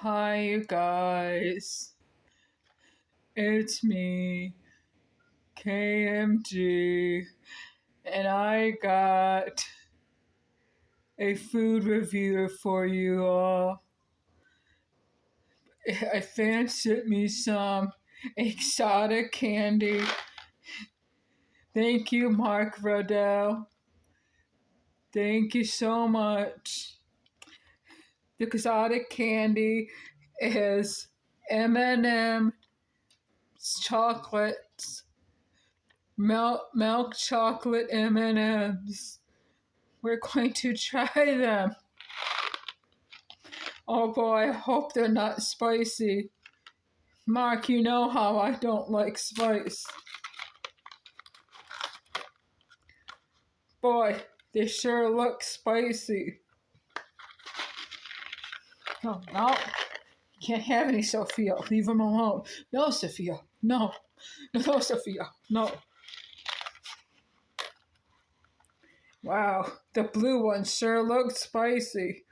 Hi, you guys. It's me, KMG, and I got a food review for you all. A fan sent me some exotic candy. Thank you, Mark Rodell. Thank you so much. The exotic candy is M&M chocolates, milk chocolate M&Ms. We're going to try them. Oh boy, I hope they're not spicy. Mark, you know how I don't like spice. Boy, they sure look spicy. Oh, no. You can't have any, Sophia. Leave them alone. No, Sophia. No. No, Sophia. No. Wow, the blue one sure looks spicy.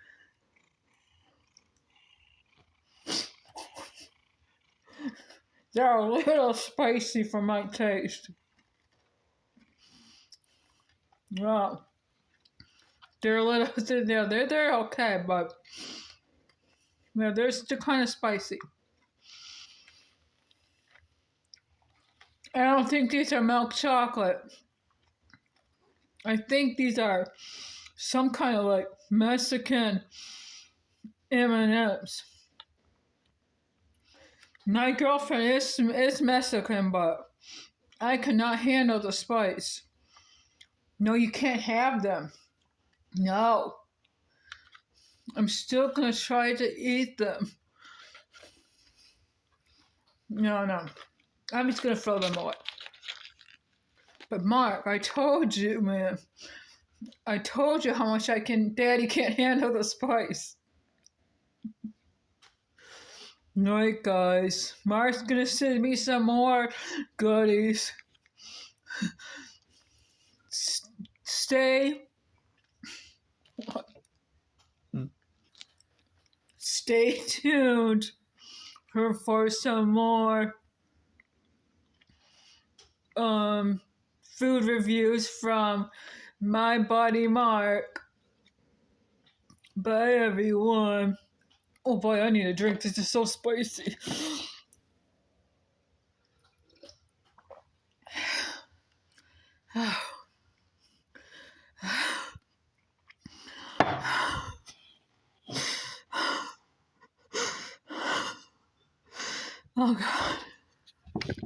They're a little spicy for my taste. Wow. They're a little, they're okay, but yeah, they're still kind of spicy. I don't think these are milk chocolate. I think these are some kind of like Mexican M&Ms. My girlfriend is Mexican, but I cannot handle the spice. No, you can't have them. No. I'm still gonna try to eat them. No. I'm just gonna throw them away. But Mark, I told you, man. I told you how much Daddy can't handle the spice. Alright, guys. Mark's gonna send me some more goodies. Stay tuned for some more food reviews from my buddy Mark. Bye, everyone. Oh boy, I need a drink. This is so spicy. Oh God.